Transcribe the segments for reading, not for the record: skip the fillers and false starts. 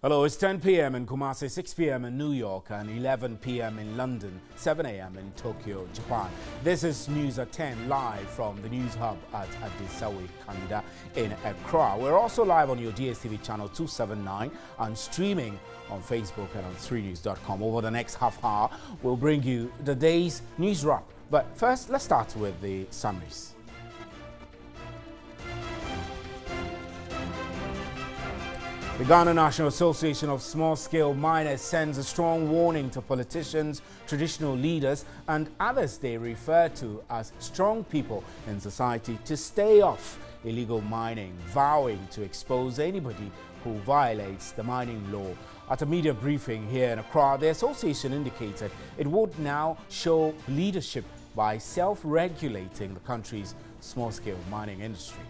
Hello, it's 10 p.m. in Kumasi, 6 p.m. in New York, and 11 p.m. in London, 7 a.m. in Tokyo, Japan. This is News at 10 live from the News Hub at Adisawe Kanda in Accra. We're also live on your DSTV channel 279 and streaming on Facebook and on 3news.com. Over the next half hour, we'll bring you the day's news wrap. But first, let's start with the summaries. The Ghana National Association of Small-Scale Miners sends a strong warning to politicians, traditional leaders and others they refer to as strong people in society to stay off illegal mining, vowing to expose anybody who violates the mining law. At a media briefing here in Accra, the association indicated it would now show leadership by self-regulating the country's small-scale mining industry.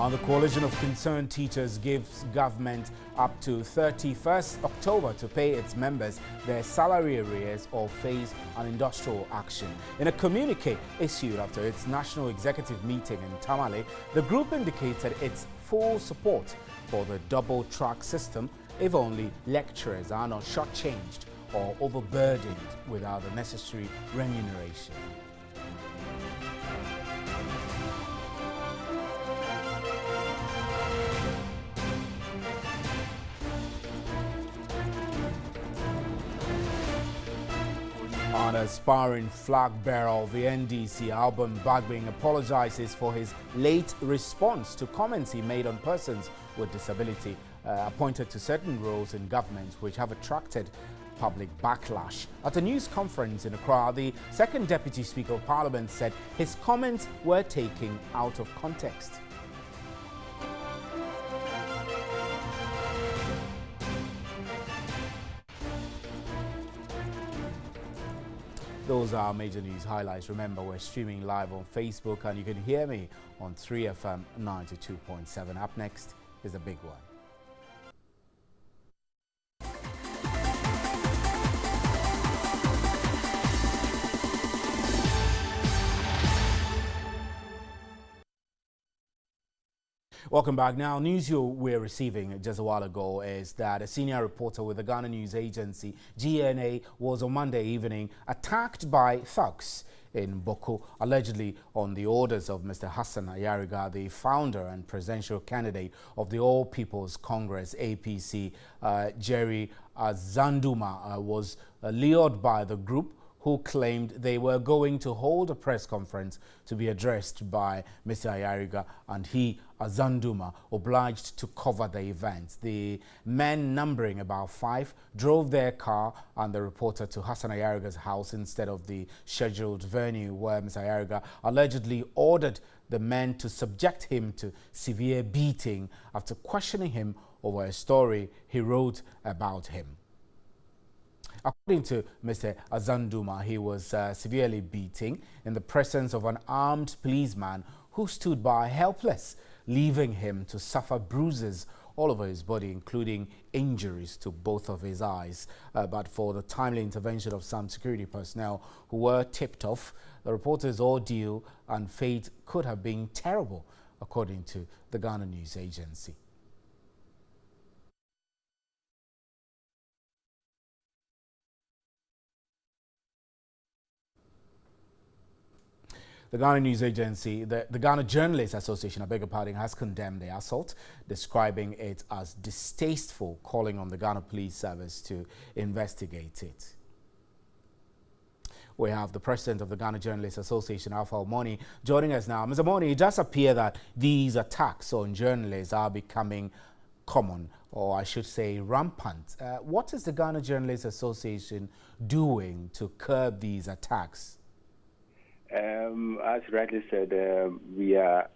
The coalition of concerned teachers gives government up to 31st October to pay its members their salary arrears or face an industrial action. In a communique issued after its national executive meeting in Tamale, the group indicated its full support for the double-track system if only lecturers are not shortchanged or overburdened without the necessary remuneration. An aspiring flag bearer of the NDC, Alban Bagbing, apologizes for his late response to comments he made on persons with disability appointed to certain roles in government which have attracted public backlash. At a news conference in Accra, the second Deputy Speaker of Parliament said his comments were taken out of context. Those are major news highlights. Remember, we're streaming live on Facebook and you can hear me on 3FM 92.7. Up next is a big one. Welcome back. Now, news we're receiving just a while ago is that a senior reporter with the Ghana News Agency, GNA, was on Monday evening attacked by thugs in Boko, allegedly on the orders of Mr. Hassan Ayariga, the founder and presidential candidate of the All People's Congress, APC. Jerry Azanduma was lured by the group, who claimed they were going to hold a press conference to be addressed by Mr. Ayariga, and he, Azanduma, obliged to cover the event. The men, numbering about 5, drove their car and the reporter to Hassan Ayariga's house instead of the scheduled venue where Mr. Ayariga allegedly ordered the men to subject him to severe beating after questioning him over a story he wrote about him. According to Mr. Azanduma, he was severely beaten in the presence of an armed policeman who stood by helpless, leaving him to suffer bruises all over his body, including injuries to both of his eyes. But for the timely intervention of some security personnel who were tipped off, the reporter's ordeal and fate could have been terrible, according to the Ghana News Agency. The Ghana News Agency, the Ghana Journalists Association, I beg your pardon, has condemned the assault, describing it as distasteful, calling on the Ghana Police Service to investigate it. We have the president of the Ghana Journalists Association, Alpha Omoni, joining us now. Mr. Omoni, it does appear that these attacks on journalists are becoming common, or I should say rampant. What is the Ghana Journalists Association doing to curb these attacks? As rightly said, we are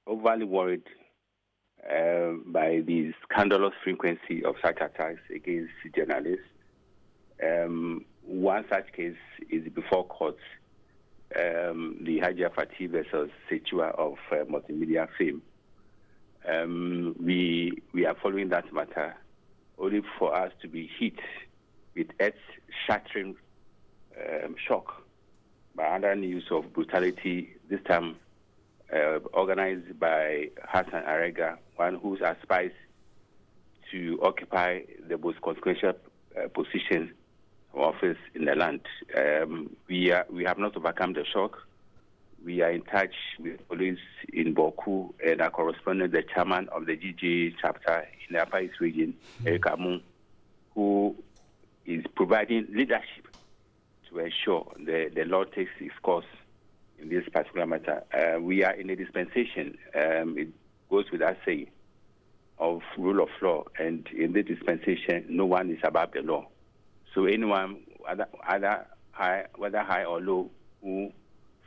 overly worried by the scandalous frequency of such attacks against journalists. One such case is before court, the Hajia Fatih versus Sechua of multimedia fame. We are following that matter only for us to be hit with earth-shattering shock by other news of brutality, this time organized by Hassan Arega, one who aspires to occupy the most consequential position of office in the land. We have not overcome the shock. We are in touch with police in Boku and our correspondent, the chairman of the GGA chapter in the Upper East region, Eric Amun, who is providing leadership to ensure the law takes its course in this particular matter. We are in a dispensation, it goes without saying, of rule of law, and in the dispensation, no one is above the law. So anyone, whether high or low, who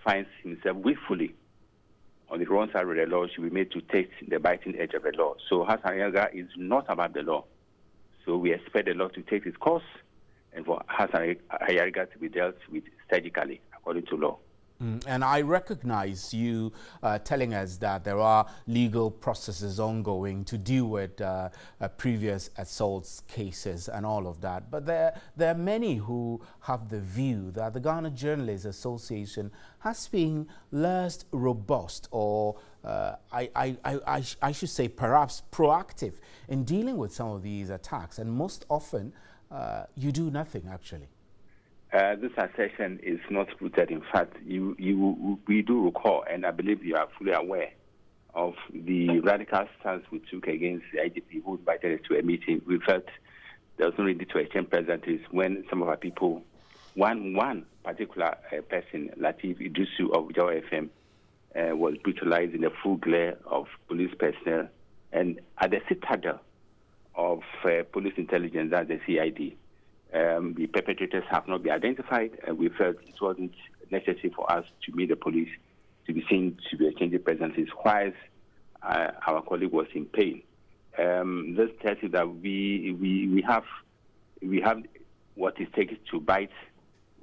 finds himself willfully on the wrong side of the law should be made to take the biting edge of the law. So Hassan Yaga is not above the law. So we expect the law to take its course and for Hassan Yaga to be dealt with surgically according to law. And I recognize you telling us that there are legal processes ongoing to deal with previous assaults cases and all of that. But there are many who have the view that the Ghana Journalists Association has been less robust, or I should say perhaps proactive in dealing with some of these attacks. And most often you do nothing actually. This assertion is not rooted. In fact, we do recall, and I believe you are fully aware of the radical stance we took against the IGP who invited us to a meeting. We felt there was no need to exchange pleasantries when some of our people, one particular person, Latif Idrisu of Jawa FM, was brutalized in the full glare of police personnel and at the citadel of police intelligence, that's the CID. The perpetrators have not been identified, and we felt it wasn't necessary for us to meet the police to be seen to be exchanging presences whilst our colleague was in pain. This tells you that we have what it takes to bite,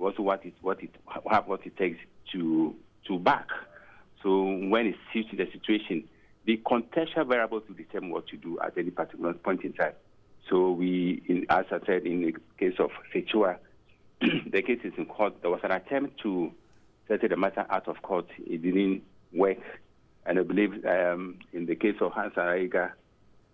also what it takes to back. So when it suits the situation, the contextual variables will determine what to do at any particular point in time. So as I said, in the case of Sechua, the case is in court. There was an attempt to settle the matter out of court. It didn't work. And I believe in the case of Hassan Aiga,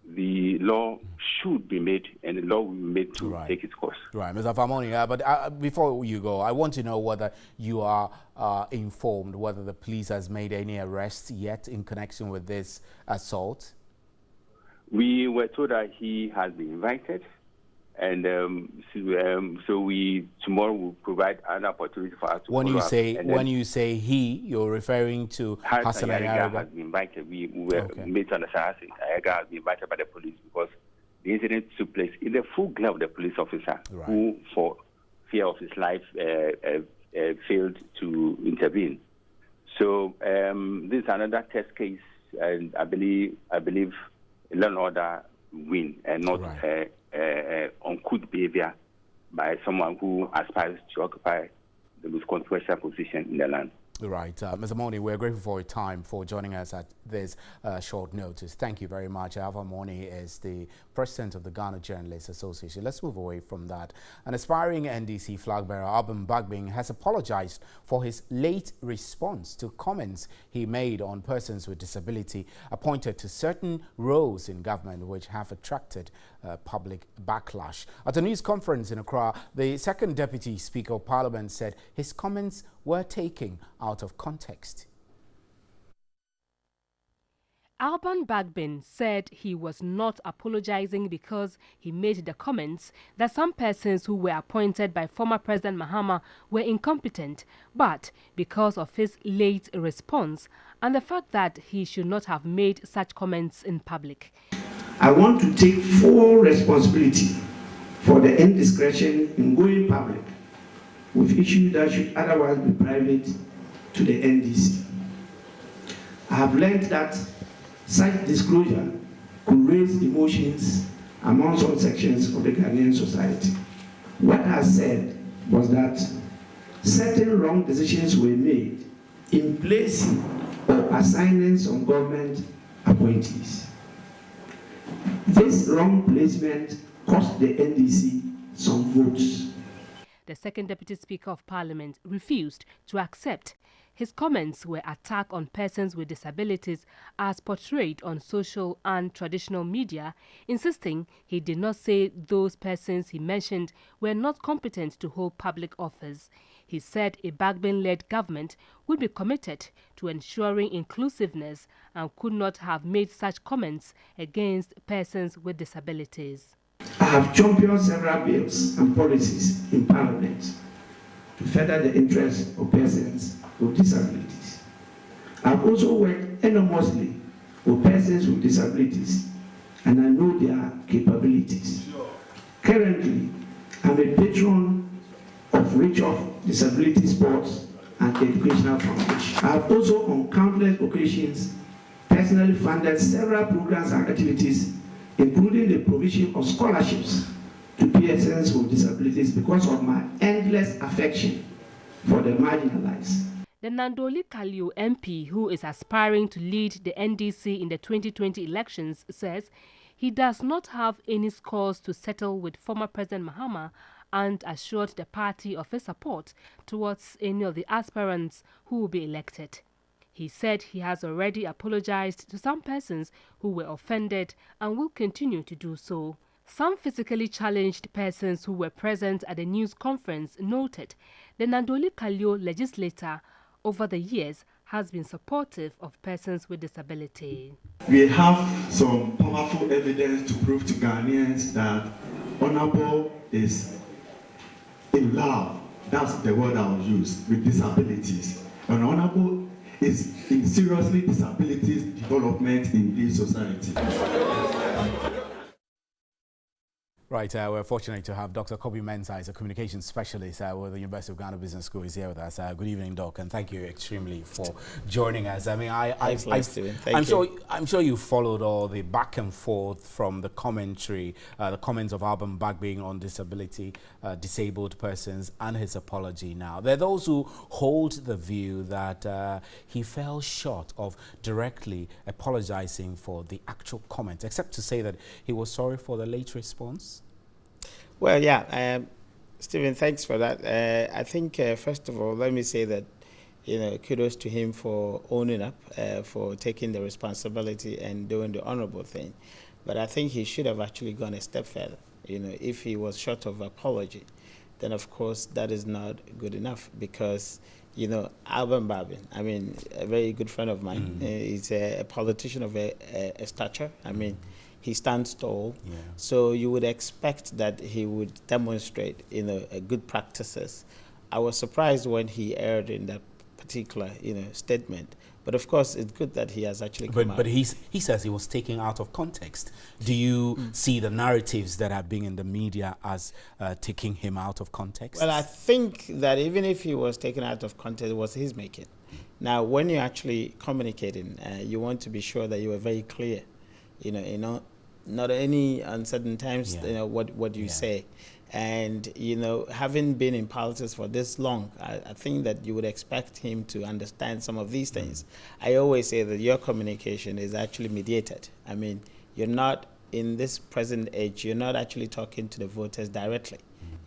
the law should be made, and the law will be made to take its course. Right, Mr. Famoni, but before you go, I want to know whether you are informed whether the police has made any arrests yet in connection with this assault. We were told that he has been invited, and so we tomorrow will provide an opportunity for us to when you say he, you're referring to Hassan Ayaga has been invited. We were made to understand Ayaga has been invited by the police because the incident took place in the full glare of the police officer, who, for fear of his life, failed to intervene. So this is another test case, and I believe law and order win, and not uncouth behavior by someone who aspires to occupy the most controversial position in the land. Right. Mr. Moni, we're grateful for your time, for joining us at this short notice. Thank you very much. Alpha Moni is the president of the Ghana Journalists Association. Let's move away from that. An aspiring NDC flag bearer, Alban Bagbin, has apologized for his late response to comments he made on persons with disability appointed to certain roles in government, which have attracted public backlash. At a news conference in Accra, the second deputy speaker of parliament said his comments were taken out of context. Alban Bagbin said he was not apologizing because he made the comments that some persons who were appointed by former President Mahama were incompetent, but because of his late response and the fact that he should not have made such comments in public. I want to take full responsibility for the indiscretion in going public with issues that should otherwise be private to the NDC. I have learned that such disclosure could raise emotions among some sections of the Ghanaian society. What I said was that certain wrong decisions were made in placing or assigning some government appointees. This wrong placement cost the NDC some votes. The second Deputy Speaker of Parliament refused to accept. His comments were attack on persons with disabilities as portrayed on social and traditional media, insisting he did not say those persons he mentioned were not competent to hold public office. He said a Bagbin-led government would be committed to ensuring inclusiveness and could not have made such comments against persons with disabilities. I have championed several bills and policies in Parliament to further the interests of persons with disabilities. I have also worked enormously with persons with disabilities, and I know their capabilities. Currently, I'm a patron of Reach of Disability Sports and Educational Foundation. I have also, on countless occasions, personally funded several programs and activities, including the provision of scholarships to persons with disabilities because of my endless affection for the marginalized. The Nandoli Kalio MP, who is aspiring to lead the NDC in the 2020 elections, says he does not have any scores to settle with former President Mahama and assured the party of his support towards any of the aspirants who will be elected. He said he has already apologized to some persons who were offended and will continue to do so. Some physically challenged persons who were present at the news conference noted the Nandoli Kalio legislator over the years has been supportive of persons with disability. We have some powerful evidence to prove to Ghanaians that Honorable is in love, that's the word I will use, with disabilities. And Honorable is in seriously disabilities development in this society. Right, we're fortunate to have Dr. Kobe Mensah, as a communications specialist with the University of Ghana Business School, is here with us. Good evening, Doc, and thank you extremely for joining us. I mean, I'm sure you followed all the back and forth from the commentary, the comments of Alban Bagbin on disability, disabled persons, and his apology now. There are those who hold the view that he fell short of directly apologizing for the actual comment, except to say that he was sorry for the late response. Well, yeah, Stephen, thanks for that. I think, first of all, let me say that, kudos to him for owning up, for taking the responsibility and doing the honorable thing. But I think he should have actually gone a step further. If he was short of apology, then of course that is not good enough because, Alban Bagbin, I mean, a very good friend of mine, he's a politician of a stature. I mean, he stands tall, so you would expect that he would demonstrate, good practices. I was surprised when he erred in that particular, statement. But of course, it's good that he has actually come out. But he says he was taken out of context. Do you see the narratives that have been in the media as taking him out of context? Well, I think that even if he was taken out of context, it was his making. Now, when you're actually communicating, you want to be sure that you are very clear. Not any uncertain times, what you say. And, having been in politics for this long, I think that you would expect him to understand some of these things. I always say that your communication is actually mediated. I mean, you're not, in this present age, you're not actually talking to the voters directly.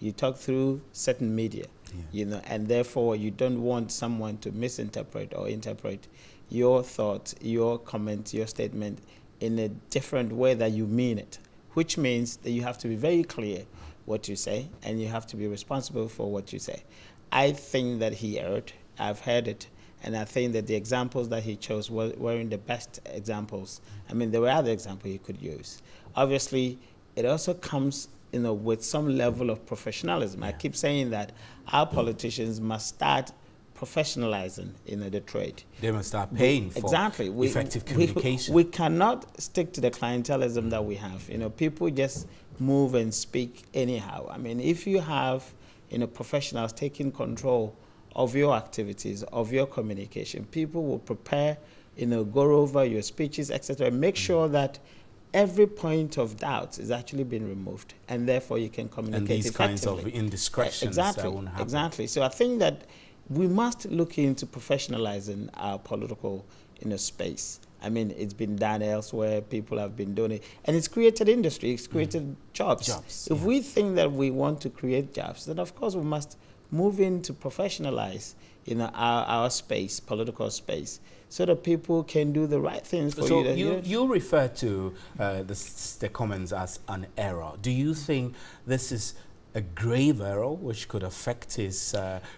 You talk through certain media, and therefore you don't want someone to misinterpret or interpret your thoughts, your comments, your statement in a different way that you mean it, which means that you have to be very clear what you say and you have to be responsible for what you say. I think that he erred. I've heard it, and I think that the examples that he chose weren't the best examples. I mean, there were other examples he could use. Obviously, it also comes with some level of professionalism. I keep saying that our politicians must start professionalizing the trade. They must start paying for effective communication. We cannot stick to the clientelism that we have. People just move and speak anyhow. I mean, if you have professionals taking control of your activities, of your communication, people will prepare, go over your speeches, etc. Make sure that every point of doubt is actually being removed, and therefore you can communicate and these effectively. Kinds of indiscretions won't happen. Exactly. So I think that we must look into professionalizing our political space. I mean, it's been done elsewhere. People have been doing it. And it's created industry. It's created jobs. If we think that we want to create jobs, then of course we must move in to professionalize, you know, our space, political space, so that people can do the right things for you. So you refer to the comments as an error. Do you think this is a grave error which could affect his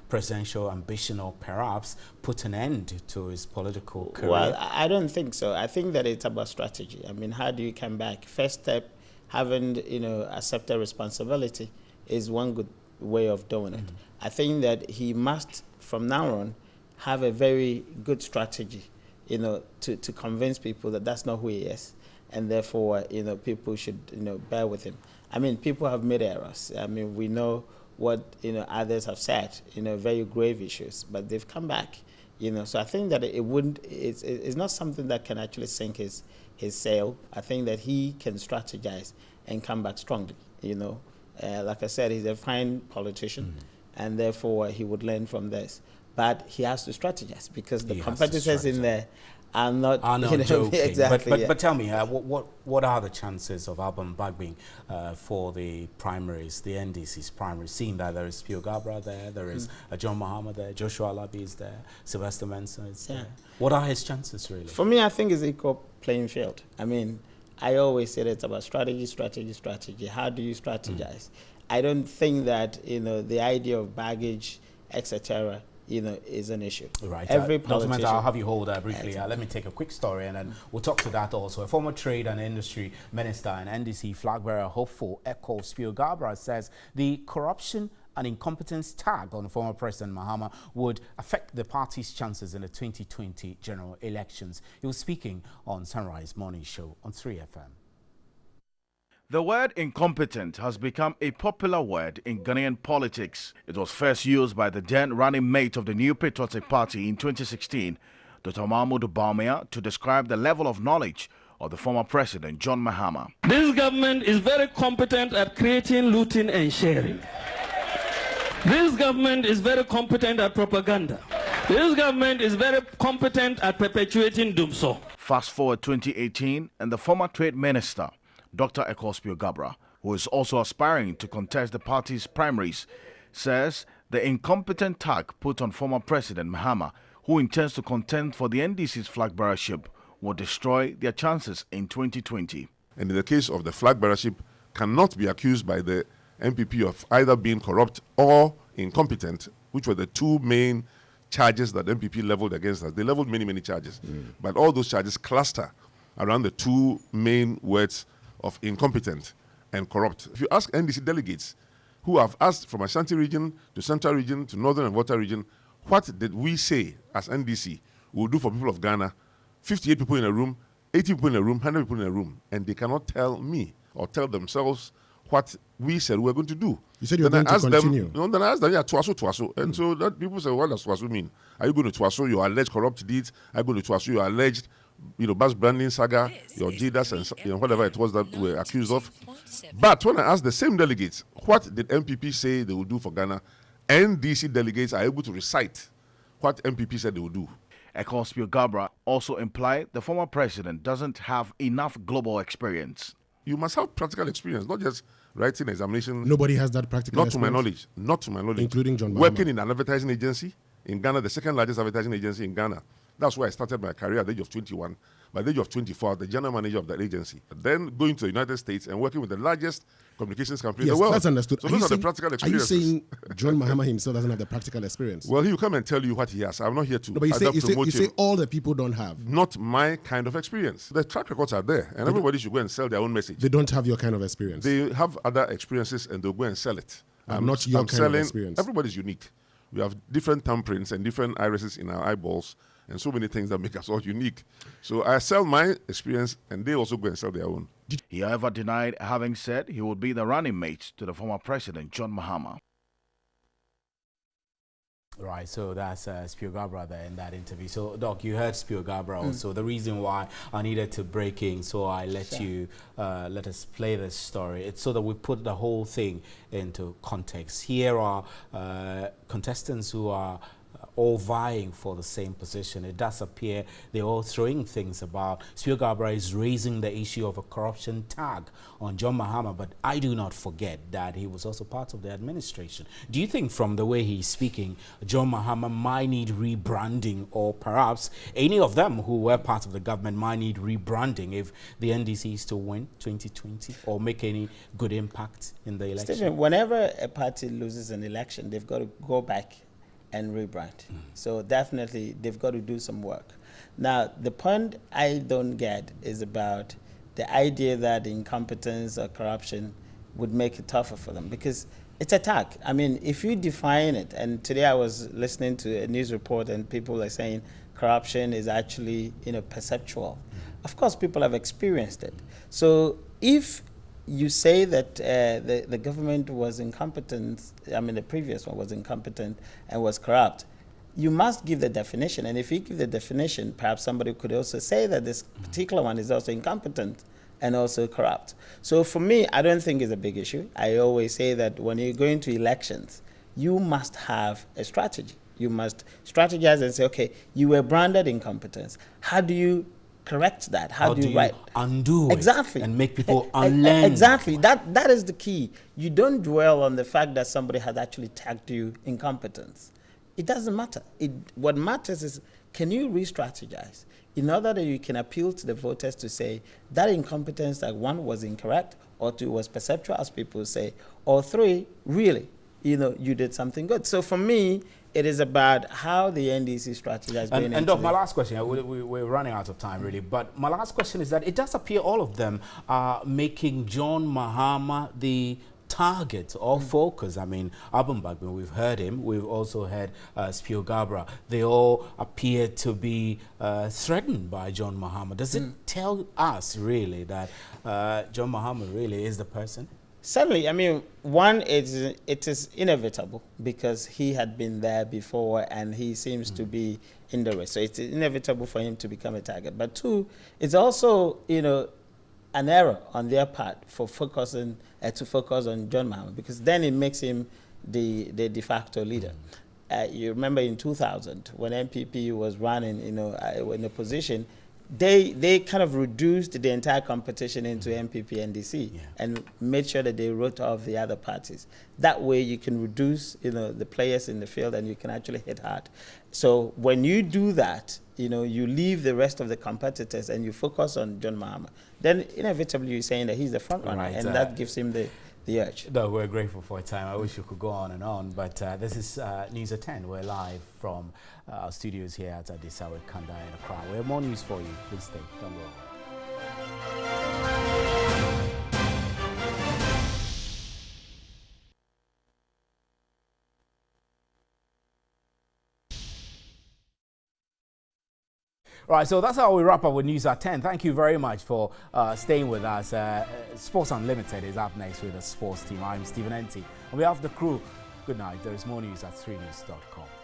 presidential ambition or perhaps put an end to his political career? Well, I don't think so. I think that it's about strategy. I mean, how do you come back? First step, having, you know, accepted responsibility is one good way of doing it. I think that he must, from now on, have a very good strategy, you know, to convince people that that's not who he is, and therefore, you know, people should, you know, bear with him. I mean, people have made errors. I mean, we know what, you know, others have said, you know, very grave issues, but they've come back, you know. So I think that it's not something that can actually sink his sail. I think that he can strategize and come back strongly, you know. Like I said, he's a fine politician, and therefore he would learn from this. But he has to strategize because the competitors in there are not you know, joking. Exactly. But tell me, what are the chances of Alban Bagbin for the primaries, the NDC's primaries, seeing that there is Spio Gabra there is John Mahama there, Joshua Alabi is there, Sylvester Mensah is there. What are his chances, really? For me, I think it's equal playing field. I mean, I always say that it's about strategy. How do you strategize? I don't think that, you know, the idea of baggage, etc., you know, is an issue. Right. Every politician. I'll have you hold briefly. Let me take a quick story and then we'll talk to that also. A former Trade and Industry Minister and NDC flag bearer hopeful Echo Spio Gabra says the corruption and incompetence tag on former President Mahama would affect the party's chances in the 2020 general elections. He was speaking on Sunrise Morning Show on 3FM. The word incompetent has become a popular word in Ghanaian politics. It was first used by the then running mate of the New Patriotic Party in 2016, Dr. Mahmoud Bawumia, to describe the level of knowledge of the former president, John Mahama. This government is very competent at creating, looting and sharing. This government is very competent at propaganda. This government is very competent at perpetuating doomsday. Fast forward 2018 and the former trade minister, Dr. Spio Gabra, who is also aspiring to contest the party's primaries, says the incompetent tag put on former President Mahama, who intends to contend for the NDC's flag bearership, will destroy their chances in 2020. And in the case of the flag bearership, cannot be accused by the MPP of either being corrupt or incompetent, which were the two main charges that MPP leveled against us. They leveled many charges, but all those charges cluster around the two main words of incompetent and corrupt. If you ask NDC delegates who have asked from Ashanti region to Central region to Northern and Volta region, what did we say as NDC we will do for people of Ghana? 58 people in a room, 80 people in a room, 100 people in a room, and they cannot tell me or tell themselves what we said we were going to do. You said you were going to continue. Then I asked them, yeah, Twaso. And so that people say, what does Twaso mean? Are you going to Twaso your alleged corrupt deeds? Are you going to Twaso your alleged, you know, bus branding saga, your JDAS and, you know, whatever it was that we were accused of? But when I asked the same delegates, what did MPP say they will do for Ghana? NDC delegates are able to recite what MPP said they will do. Spio Gabra also implied the former president doesn't have enough global experience. You must have practical experience, not just writing examination. Nobody has that practical experience. Not to my knowledge. Including John Mahama. Working in an advertising agency in Ghana, the second largest advertising agency in Ghana. That's why I started my career at the age of 21. By the age of 24, the general manager of that agency. Then going to the United States and working with the largest communications company in the world. That's understood. So those are the practical experiences. Are you saying John Mahama himself doesn't have the practical experience? Well, he will come and tell you what he has. I'm not here to. No, but you say all the people don't have. Not my kind of experience. The track records are there, and everybody should go and sell their own message. They don't have your kind of experience. They have other experiences, and they'll go and sell it. Not your kind of experience. Everybody's unique. We have different thumbprints and different irises in our eyeballs, and so many things that make us all unique. So I sell my experience, and they also go and sell their own. He, however, denied having said he would be the running mate to the former president, John Mahama. Right, so that's Spio Gabra there in that interview. So, Doc, you heard Spio Gabra also. The reason why I needed to break in, so I let us play this story. It's so that we put the whole thing into context. Here are contestants who are all vying for the same position. It does appear they're all throwing things about. Speaker Gabra is raising the issue of a corruption tag on John Mahama, but I do not forget that he was also part of the administration. Do you think from the way he's speaking, John Mahama might need rebranding, or perhaps any of them who were part of the government might need rebranding if the NDC is to win 2020 or make any good impact in the election? Stephen, whenever a party loses an election, they've got to go back and rebrand. So definitely they've got to do some work. Now, the point I don't get is about the idea that incompetence or corruption would make it tougher for them, because it's a tag. I mean, if you define it, and today I was listening to a news report and people are saying corruption is actually, perceptual. Of course, people have experienced it. So if you say that the government was incompetent, the previous one was incompetent and was corrupt, you must give the definition. And if you give the definition, perhaps somebody could also say that this particular one is also incompetent and also corrupt. So for me, I don't think it's a big issue. I always say that when you're going to elections, you must have a strategy. You must strategize and say, okay, you were branded incompetence. How do you correct that? How do you undo it? Exactly. And make people unlearn. Exactly. That is the key. You don't dwell on the fact that somebody has actually tagged you incompetence. It doesn't matter. What matters is, can you re-strategize in order that you can appeal to the voters to say that incompetence, that one was incorrect, or two was perceptual, as people say, or three, really, you did something good. So for me, it is about how the NDC strategized. And Doc, my last question, we're running out of time really, but my last question is that it does appear all of them are making John Mahama the target or focus. I mean, Abun Bagbin, we've heard him. We've also heard Speaker Gabra. They all appear to be threatened by John Mahama. Does it tell us really that John Mahama really is the person? Certainly. I mean, one, it is inevitable because he had been there before and he seems to be in the race. So it's inevitable for him to become a target. But two, it's also, an error on their part for focusing to focus on John Mahama, because then it makes him the de facto leader. You remember in 2000 when MPP was running, in a position, they kind of reduced the entire competition into MPP NDC and made sure that they wrote off the other parties. That way you can reduce, the players in the field and you can actually hit hard. So when you do that, you leave the rest of the competitors and you focus on John Mahama, then inevitably you're saying that he's the front runner, and that gives him the urge. No, we're grateful for your time. I wish we could go on and on, but this is NEWSAT10. We're live from our studios here at Adisawe Kanda in Accra. We have more news for you. Please stay. Don't go. Right, so that's how we wrap up with NEWSAT10. Thank you very much for staying with us. Sports Unlimited is up next with the sports team. I'm Stephen Enti. On behalf of the crew, good night. There is more news at 3news.com.